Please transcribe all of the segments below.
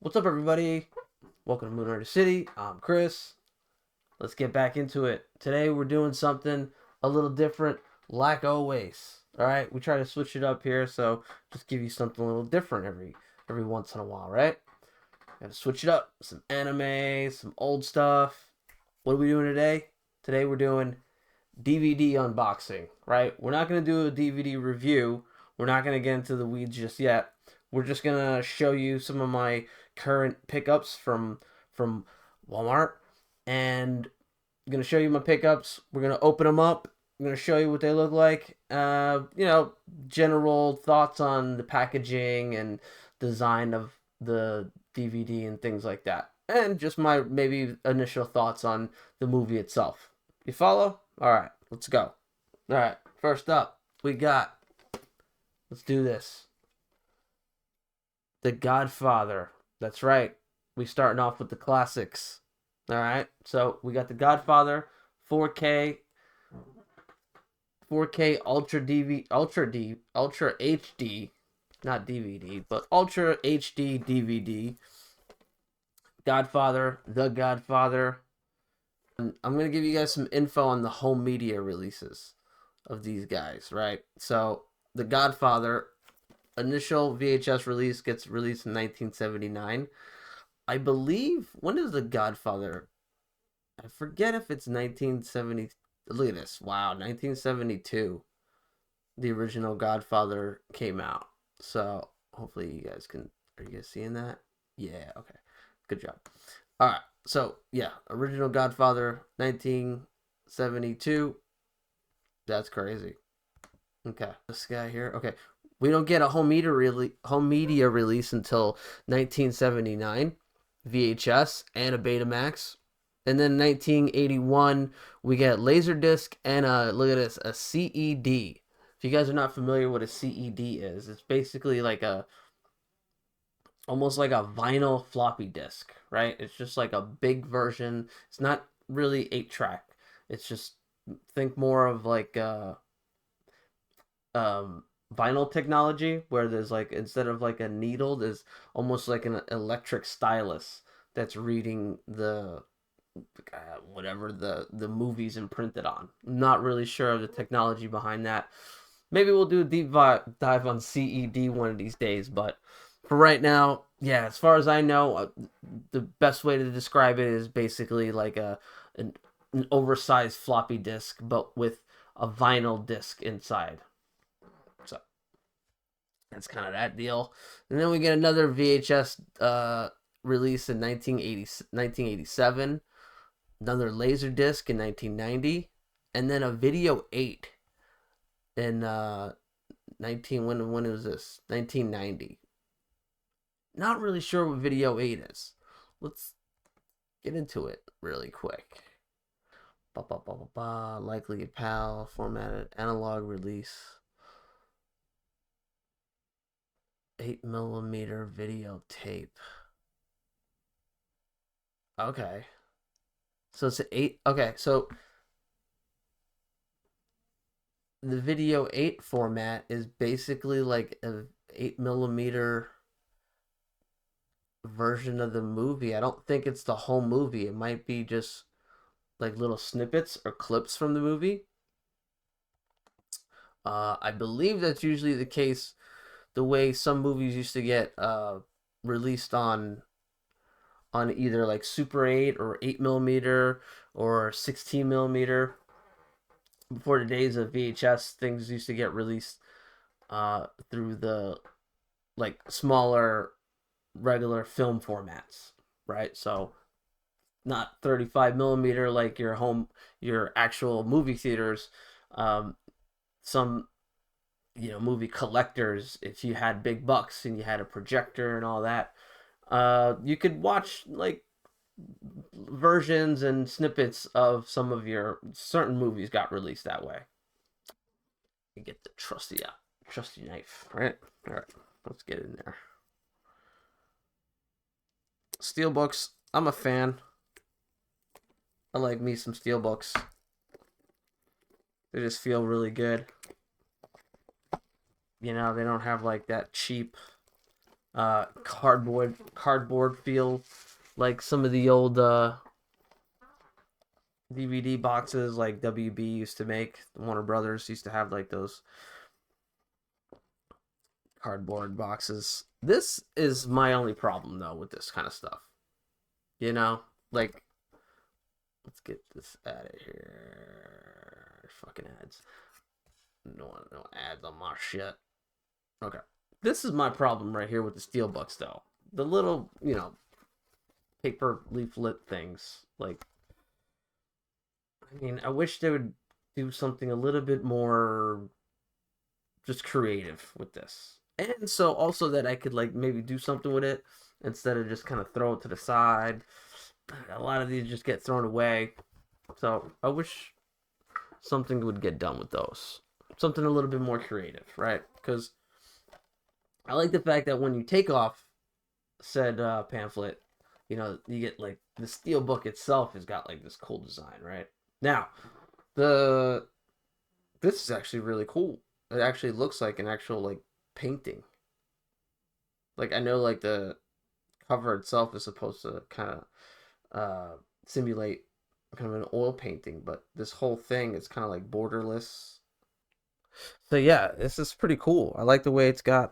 What's up, everybody? Welcome to Moon City. I'm Chris. Let's get back into it. Today we're doing something a little different, like always. All right, we try to switch it up here, so just give you something a little different every once in a while, right? Gotta switch it up. Some anime, some old stuff. What are we doing today? Today we're doing DVD unboxing, right? We're not gonna do a DVD review. We're not gonna get into the weeds just yet. We're just gonna show you some of my current pickups from Walmart, and I'm gonna show you my pickups. We're gonna open them up. I'm gonna show you what they look like. General thoughts on the packaging and design of the DVD and things like that, and just my maybe initial thoughts on the movie itself. You follow? All right, let's go. All right, first up, we got. Let's do this. The Godfather. That's right. We starting off with the classics. All right. So we got The Godfather, 4K, 4K Ultra DV, Ultra HD, not DVD, but Ultra HD DVD. Godfather, The Godfather. And I'm gonna give you guys some info on the home media releases of these guys. Right. So The Godfather initial VHS release gets released in 1979. I believe, when is The Godfather? I forget if it's 1970. Look at this. Wow, 1972. The original Godfather came out. So hopefully you guys can. Are you guys seeing that? Yeah, okay. Good job. All right. So, yeah, original Godfather 1972. That's crazy. Okay. This guy here. Okay. We don't get a home media release until 1979, VHS and a Betamax, and then 1981 we get Laserdisc and look at this, a CED. If you guys are not familiar with what a CED is, it's basically like a almost like a vinyl floppy disk, right? It's just like a big version. It's not really 8-track. It's just think more of like vinyl technology where there's like instead of like a needle there's almost like an electric stylus that's reading the whatever the movie's imprinted on. I'm not really sure of the technology behind that. Maybe we'll do a deep dive on CED one of these days, but for right now, yeah, as far as I know, the best way to describe it is basically like an oversized floppy disk but with a vinyl disc inside. So that's kind of that deal. And then we get another VHS release in 1987, another Laserdisc in 1990, and then a Video 8 in 19 when was this? 1990. Not really sure what Video 8 is. Let's get into it really quick. Likely a PAL formatted analog release. 8mm videotape. Okay. So it's an 8. Okay, so the Video 8 format is basically like a 8mm version of the movie. I don't think it's the whole movie. It might be just like little snippets or clips from the movie. I believe that's usually the case. The way some movies used to get released on either like Super 8 or 8mm or 16mm. Before the days of VHS, things used to get released through the like smaller regular film formats, right? So not 35mm like your actual movie theaters. Some movie collectors, if you had big bucks and you had a projector and all that, you could watch like versions and snippets of some of your certain movies got released that way. You get the trusty knife, right? All right, let's get in there. Steelbooks, I'm a fan. I like me some steelbooks. They just feel really good. They don't have like that cheap Cardboard feel, like some of the old DVD boxes like WB used to make. Warner Brothers used to have like those cardboard boxes. This is my only problem though with this kind of stuff. You know, like let's get this out of here. Fucking ads. No ads on my shit. Okay. This is my problem right here with the steelbooks though. The little, paper leaflet things. Like, I mean, I wish they would do something a little bit more just creative with this. And so also that I could like maybe do something with it instead of just kind of throw it to the side. A lot of these just get thrown away. So I wish something would get done with those. Something a little bit more creative, right? Because I like the fact that when you take off said pamphlet, you get like the steel book itself has got like this cool design, right? Now, the this is actually really cool. It actually looks like an actual like painting. Like I know like the cover itself is supposed to kind of simulate kind of an oil painting, but this whole thing is kind of like borderless. So yeah, this is pretty cool. I like the way it's kind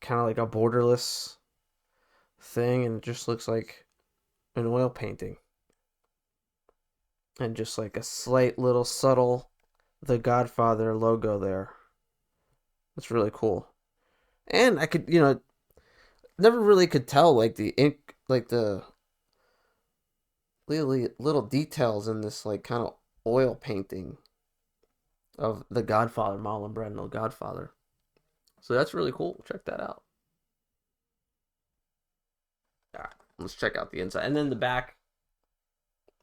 of like a borderless thing, and it just looks like an oil painting, and just like a slight little subtle The Godfather logo there. That's really cool. And I could, never really could tell like the ink, like the little details in this like kind of oil painting of the Godfather, Marlon Brando, Godfather. So that's really cool. Check that out. All right, let's check out the inside, and then the back.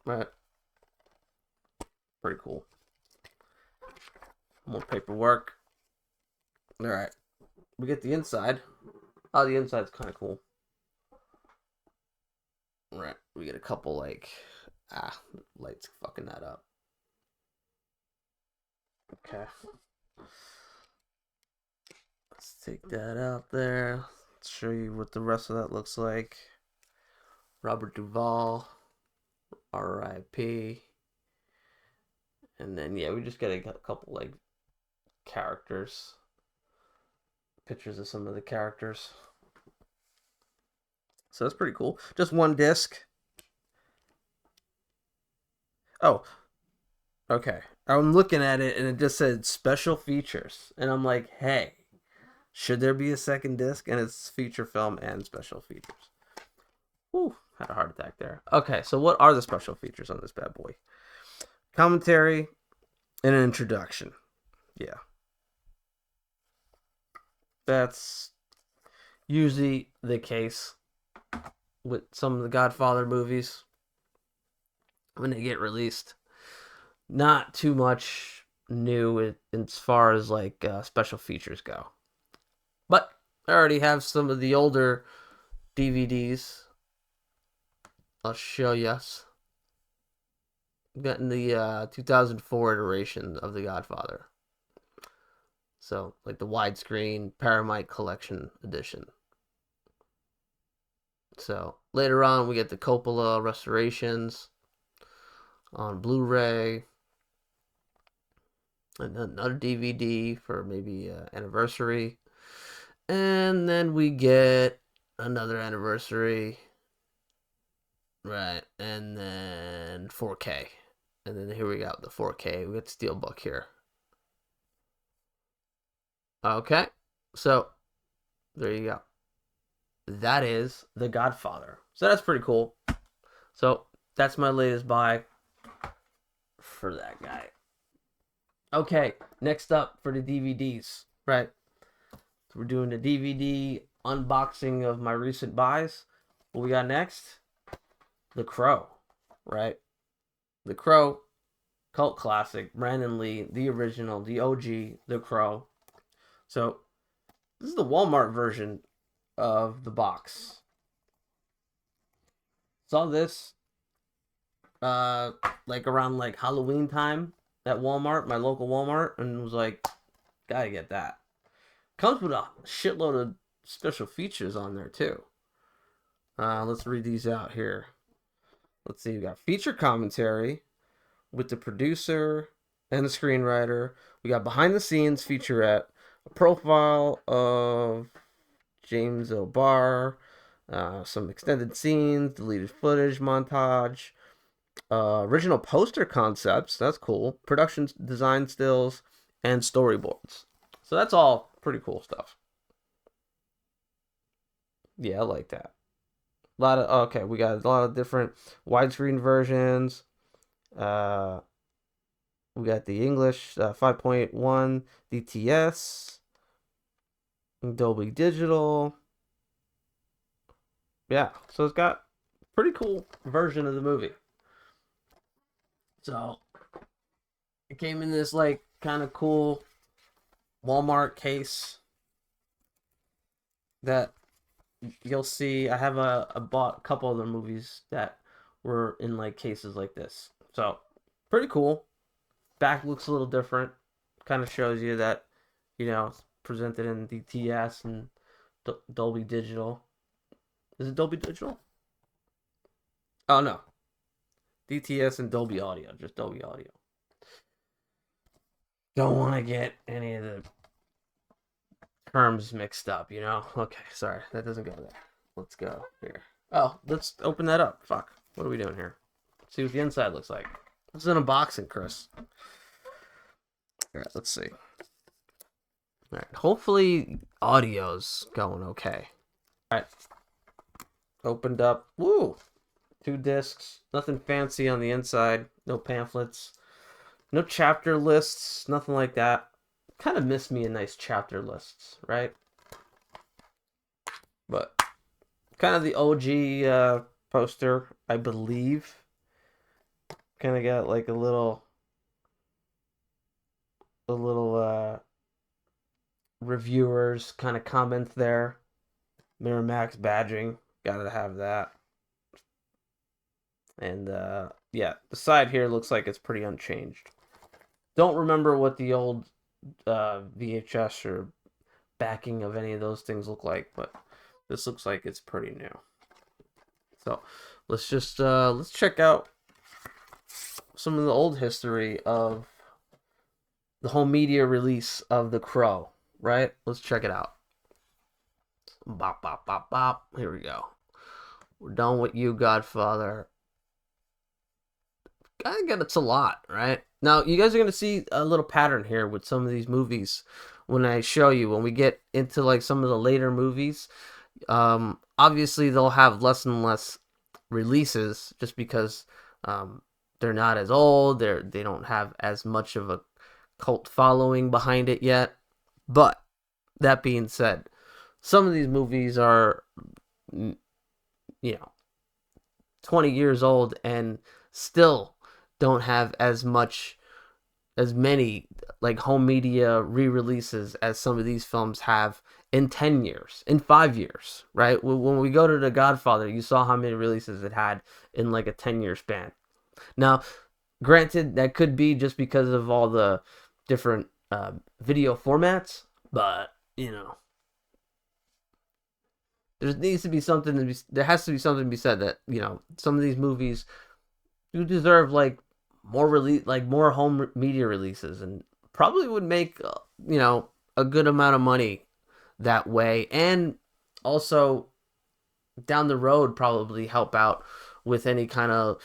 Right, pretty cool. More paperwork. All right, we get the inside. Oh, the inside's kind of cool. All right, we get a couple like lights fucking that up. Okay, let's take that out there. Let's show you what the rest of that looks like. Robert Duvall, R.I.P. And then yeah, we just get a couple like characters, pictures of some of the characters. So that's pretty cool. Just one disc. Oh, okay. I'm looking at it and it just said special features. And I'm like, hey, should there be a second disc? And it's feature film and special features. Whew, had a heart attack there. Okay, so what are the special features on this bad boy? Commentary and an introduction. Yeah. That's usually the case with some of the Godfather movies when they get released. Not too much new as far as like special features go. But I already have some of the older DVDs. I'll show you. Gotten the 2004 iteration of The Godfather. So, like the widescreen Paramount Collection Edition. So, later on, we get the Coppola restorations on Blu Ray. And another DVD for maybe anniversary. And then we get another anniversary. Right. And then 4K. And then here we got the 4K. We got Steelbook here. Okay. So, there you go. That is The Godfather. So that's pretty cool. So, that's my latest buy for that guy. Okay, next up for the DVDs, right? So we're doing the DVD unboxing of my recent buys. What we got next? The Crow, right? The Crow, cult classic, Brandon Lee, the original, the OG, The Crow. So this is the Walmart version of the box. Saw this like around like Halloween time at Walmart, my local Walmart, and was like, gotta get that. Comes with a shitload of special features on there too. Let's read these out here. Let's see. We got feature commentary with the producer and the screenwriter. We got behind the scenes featurette, a profile of James O'Barr, some extended scenes, deleted footage montage, original poster concepts. That's cool. Production design stills and storyboards. So that's all pretty cool stuff. Yeah, I like that. A lot of okay, we got a lot of different widescreen versions. Uh, we got the English 5.1 DTS, Dolby Digital. Yeah, so it's got a pretty cool version of the movie. So it came in this like kind of cool Walmart case that you'll see. I have a bought a couple of the movies that were in like cases like this. So pretty cool. Back looks a little different. Kind of shows you that, it's presented in DTS and Dolby Digital. Is it Dolby Digital? Oh no, DTS and Dolby Audio, just Dolby Audio. Don't want to get any of the terms mixed up, Okay, sorry, that doesn't go there. Let's go here. Oh, let's open that up. Fuck, what are we doing here? See what the inside looks like. This is an unboxing, Chris. All right, let's see. All right, hopefully audio's going okay. All right, opened up. Woo! 2 discs. Nothing fancy on the inside. No pamphlets. No chapter lists. Nothing like that. Kind of miss me a nice chapter lists, right? But kind of the OG poster, I believe. Kind of got like a little reviewers kind of comment there. Miramax badging, gotta have that. And yeah, the side here looks like it's pretty unchanged. Don't remember what the old VHS or backing of any of those things look like, but this looks like it's pretty new. So let's just let's check out some of the old history of the home media release of The Crow, right? Let's check it out. Bop, bop, bop, bop. Here we go. We're done with you, Godfather. I get it's a lot, right? Now, you guys are going to see a little pattern here with some of these movies when I show you. When we get into like some of the later movies, obviously they'll have less and less releases just because they're not as old. They don't have as much of a cult following behind it yet. But that being said, some of these movies are, 20 years old and still don't have as many like home media re-releases as some of these films have in 10 years, in 5 years, right? When we go to The Godfather, you saw how many releases it had in like a 10-year span. Now, granted, that could be just because of all the different video formats, but there needs to be something there has to be something to be said that some of these movies do deserve like more home media releases, and probably would make a good amount of money that way, and also down the road probably help out with any kind of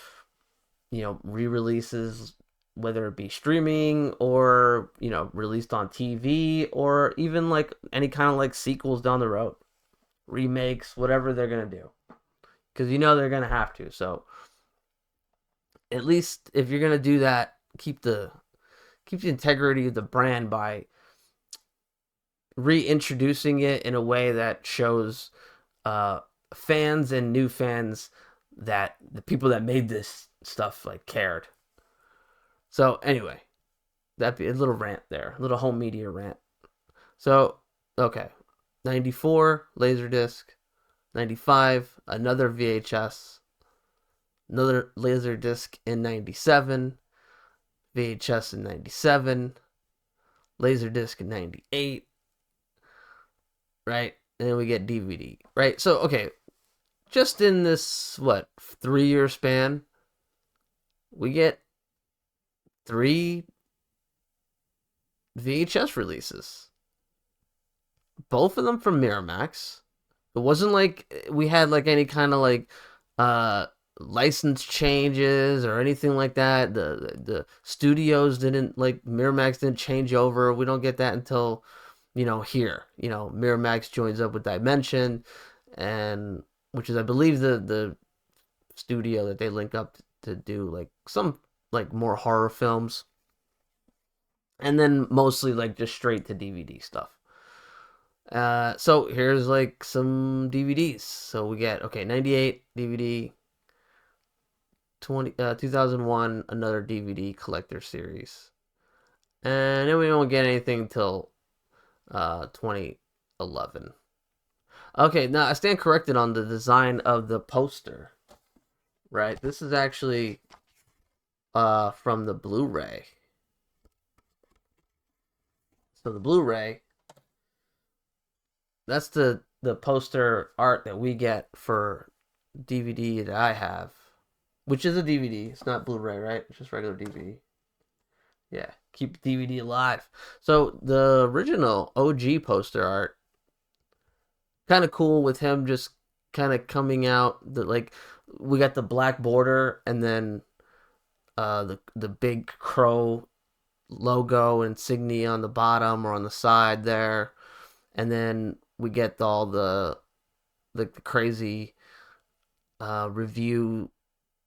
re-releases, whether it be streaming or released on TV, or even like any kind of like sequels down the road, remakes, whatever they're gonna do, because they're gonna have to. So at least if you're gonna do that, keep the integrity of the brand by reintroducing it in a way that shows fans and new fans that the people that made this stuff like cared. So anyway, that'd be a little rant there, a little home media rant. So okay, 94 Laserdisc, 95 another VHS, another Laserdisc in 97, VHS in 97, Laserdisc in 98, right? and then we get DVD, right? So okay, just in this what 3 year span, we get three VHS releases, both of them from Miramax. It wasn't like we had like any kind of like uh license changes or anything like that. The studios didn't like Miramax didn't change over. We don't get that until here. Miramax joins up with Dimension, and which is I believe the studio that they link up to do like some like more horror films, and then mostly like just straight to DVD stuff. So here's like some DVDs. So we get 98 DVD, 2001 another DVD collector series, and then we don't get anything until 2011. Okay, now I stand corrected on the design of the poster. Right, this is actually from the Blu-ray. So the Blu-ray, that's the poster art that we get for DVD that I have, which is a DVD. It's not Blu-ray, right? It's just regular DVD. Yeah, keep DVD alive. So the original OG poster art, kind of cool with him just kind of coming out. Like we got the black border and then the big crow logo insignia on the bottom or on the side there, and then we get all the crazy review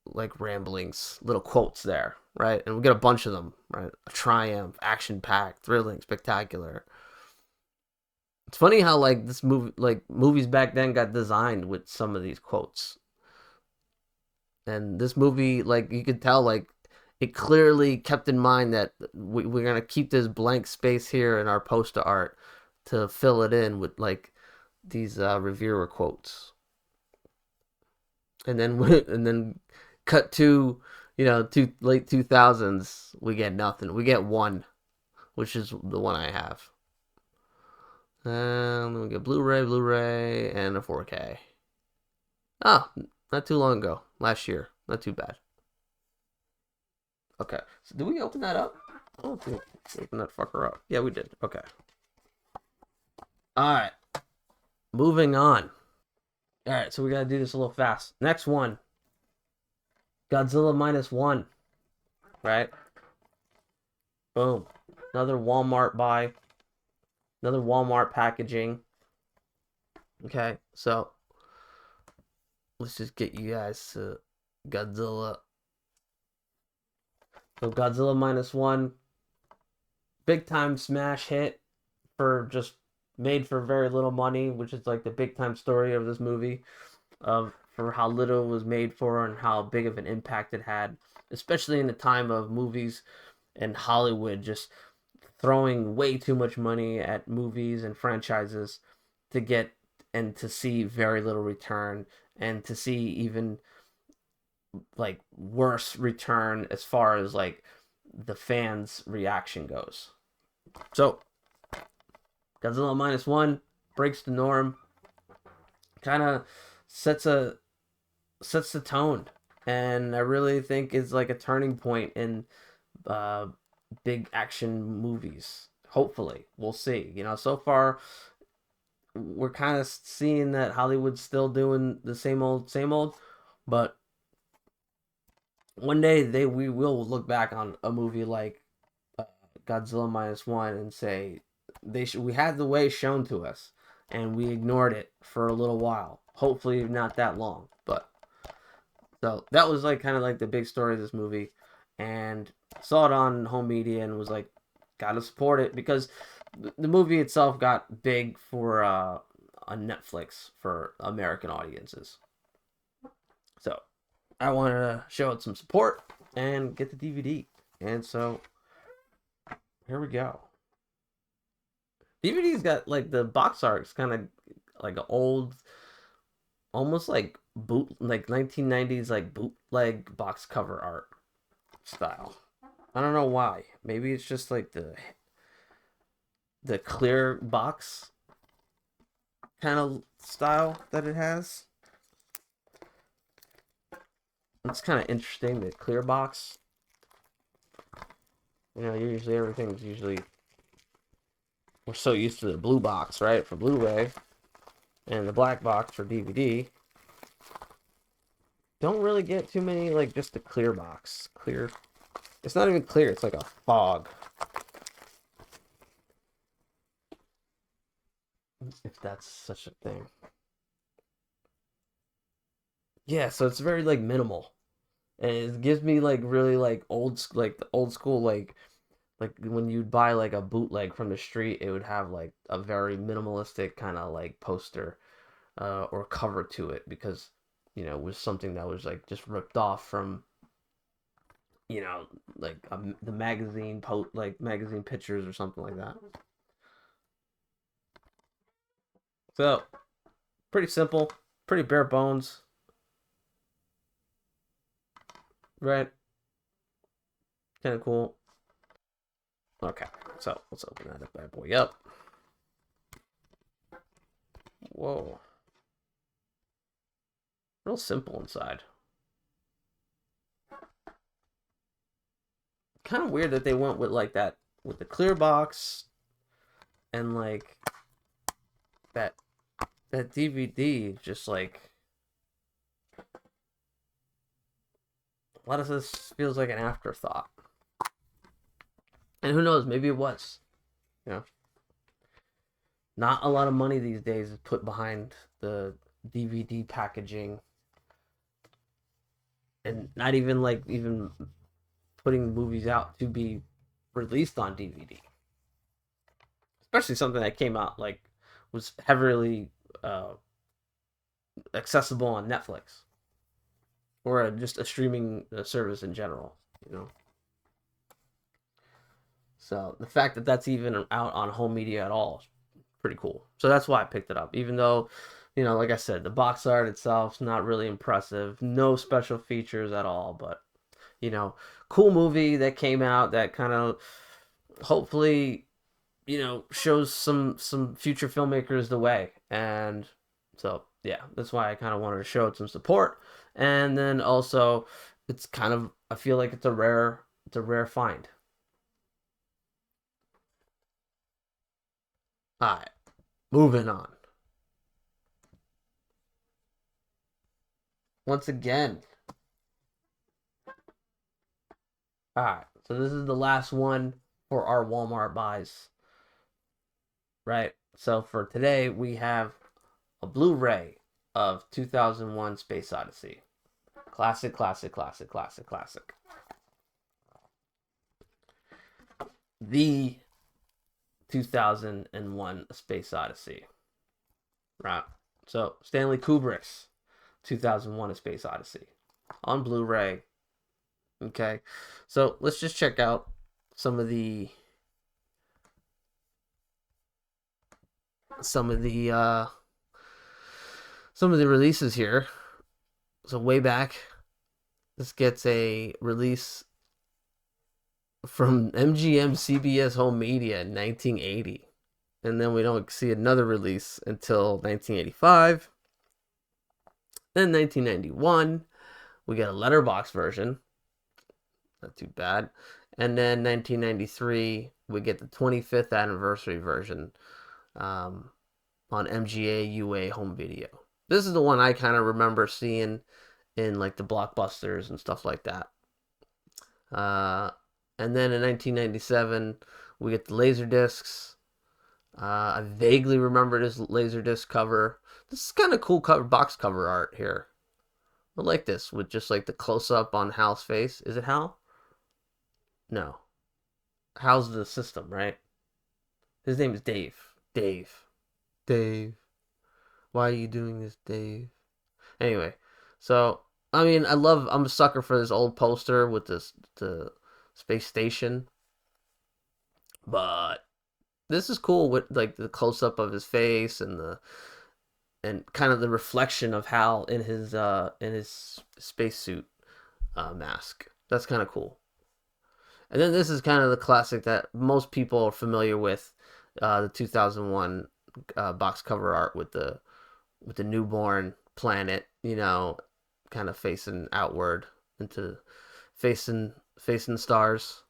like ramblings, little quotes there, right? And we get a bunch of them, right? A triumph, action packed, thrilling, spectacular. It's funny how like this movie, like movies back then, got designed with some of these quotes. And this movie, like you could tell, like it clearly kept in mind that we're gonna keep this blank space here in our poster art to fill it in with like these reviewer quotes. And then and then cut to to late 2000s, we get nothing. We get one, which is the one I have. And then we get Blu-ray, and a 4K. Oh, not too long ago, last year. Not too bad. Okay, so did we open that up? Oh, we open that fucker up. Yeah, we did. Okay. All right. Moving on. All right, so we gotta do this a little fast. Next one, Godzilla -1. Right. Boom. Another Walmart buy. Another Walmart packaging. Okay, so let's just get you guys to Godzilla. So Godzilla -1, big time smash hit for just made for very little money, which is like the big time story of this movie, of for how little it was made for and how big of an impact it had, especially in the time of movies and Hollywood just throwing way too much money at movies and franchises to get and to see very little return, and to see even like worse return as far as like the fans' reaction goes. So Godzilla -1 breaks the norm, kind of sets the tone, and I really think is like a turning point in uh, big action movies. Hopefully, we'll see. So far we're kind of seeing that Hollywood's still doing the same old, but one day we will look back on a movie like uh, Godzilla -1 and say we had the way shown to us and we ignored it for a little while. Hopefully not that long, but so that was like kind of like the big story of this movie, and saw it on home media and was like, gotta support it because the movie itself got big for on Netflix for American audiences. So I wanted to show it some support and get the DVD. And so here we go. DVD's got like the box art's kind of like an old, almost like boot, like 1990s like bootleg box cover art style. I don't know why. Maybe it's just like the clear box kind of style that it has. It's kind of interesting, the clear box. You know, usually everything's usually, we're so used to the blue box, right, for Blu-ray, and the black box for DVD. Don't really get too many, like, just the clear box. Clear. It's not even clear, it's like a fog. If that's such a thing. Yeah, so it's very, like, minimal. And it gives me, like, really, like, like, the old school, like when you'd buy like a bootleg from the street, it would have like a very minimalistic kind of like poster or cover to it, because it was something that was like just ripped off from like the magazine like magazine pictures or something like that. So pretty simple, pretty bare bones, right? Kind of cool. Okay, so let's open that bad boy up. Whoa, real simple inside. Kind of weird that they went with like that, with the clear box and like that DVD. Just like a lot of this feels like an afterthought, and who knows, maybe it was. You know, not a lot of money these days is put behind the DVD packaging, and not even like even putting movies out to be released on DVD, especially something that came out like was heavily uh, accessible on Netflix or just a streaming service in general. You know, so the fact that that's even out on home media at all is pretty cool. So that's why I picked it up, even though, like I said, the box art itself's not really impressive, no special features at all, but cool movie that came out that kind of hopefully shows some future filmmakers the way. And so yeah, that's why I kind of wanted to show it some support. And then also, it's kind of, I feel like it's a rare find. All right, moving on. Once again, all right, so this is the last one for our Walmart buys, right? So for today, we have a Blu-ray of 2001 Space Odyssey. Classic, classic, classic, classic, classic. The 2001 Space Odyssey. Right. So, Stanley Kubrick's 2001 A Space Odyssey on Blu-ray. Okay. So, let's just check out some of the some of the uh some of the releases here. So, way back, this gets a release from MGM CBS Home Media in 1980. And then we don't see another release until 1985. Then 1991, we get a letterbox version. Not too bad. And then 1993, we get the 25th anniversary version on MGA UA Home Video. This is the one I kind of remember seeing in like the blockbusters and stuff like that. And then in 1997, we get the laser discs. I vaguely remember this laser disc cover. This is kind of cool box cover art here. I like this with just like the close up on Hal's face. Is it Hal? No. Hal's the system, right? His name is Dave. Dave. Dave. Why are you doing this, Dave? Anyway, so I mean, I'm a sucker for this old poster with the space station, but this is cool with like the close up of his face and kind of the reflection of Hal in his spacesuit mask. That's kind of cool. And then this is kind of the classic that most people are familiar with, the 2001 box cover art with the newborn planet, kind of facing outward into facing stars.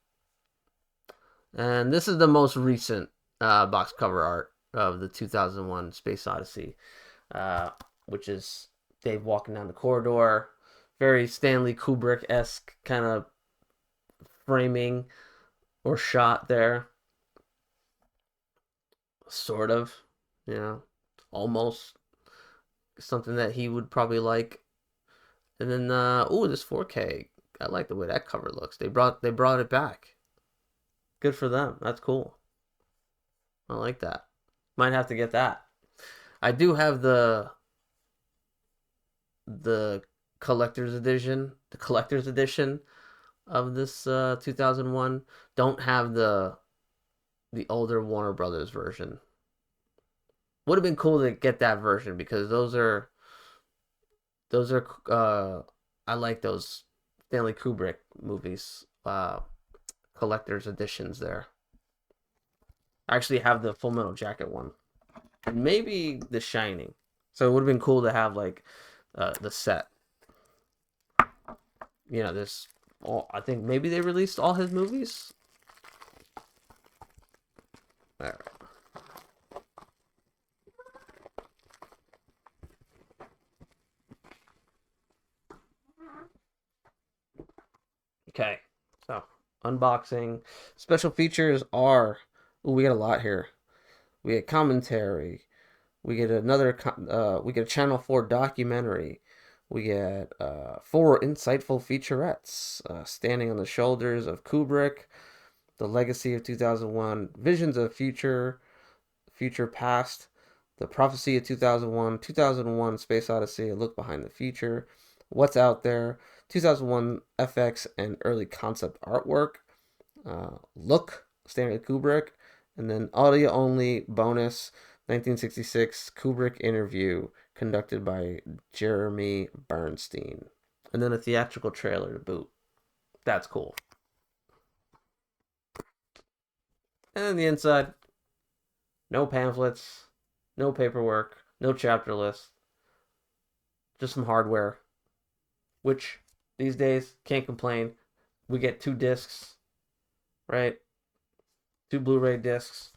And this is the most recent box cover art of the 2001 Space Odyssey, uh, which is Dave walking down the corridor. Very Stanley Kubrick esque kind of framing or shot there. Sort of, you know, almost something that he would probably like. And then, this 4K. I like the way that cover looks. They brought it back. Good for them. That's cool. I like that. Might have to get that. I do have the collector's edition of this 2001. Don't have the older Warner Brothers version. Would have been cool to get that version because those are I like those Stanley Kubrick movies, collector's editions there. I actually have the Full Metal Jacket one. And maybe The Shining. So it would have been cool to have like the set. This I think maybe they released all his movies. All right. Okay. So, unboxing. Special features are we got a lot here. We get commentary. We get we get a Channel 4 documentary. We get 4 insightful featurettes, Standing on the Shoulders of Kubrick, The Legacy of 2001, Visions of Future Past, The Prophecy of 2001, 2001 Space Odyssey, A Look Behind the Future, What's Out There, 2001 FX and early concept artwork, Look, Stanley Kubrick, and then audio only bonus 1966 Kubrick interview conducted by Jeremy Bernstein. And then a theatrical trailer to boot. That's cool. And then the inside, no pamphlets, no paperwork, no chapter list, just some hardware, which these days can't complain. We get 2 discs, right? 2 Blu Ray discs.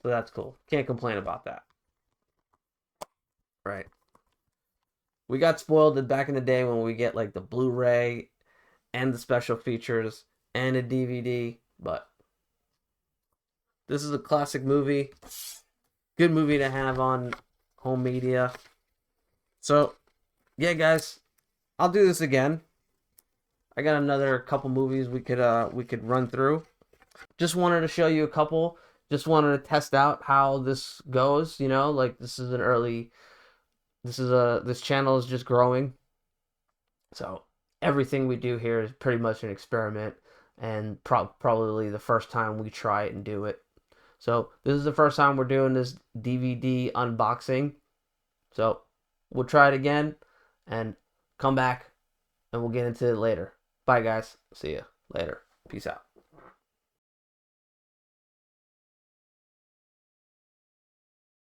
So that's cool. Can't complain about that. Right. We got spoiled back in the day when we get like the Blu Ray and the special features and a DVD, but this is a classic movie. Good movie to have on home media. So, yeah, guys, I'll do this again. I got another couple movies we could run through. Just wanted to show you a couple. Just wanted to test out how this goes. Like this is an early. This channel is just growing. So everything we do here is pretty much an experiment, and probably the first time we try it and do it. So this is the first time we're doing this DVD unboxing. So we'll try it again and come back and we'll get into it later. Bye, guys. See ya later. Peace out.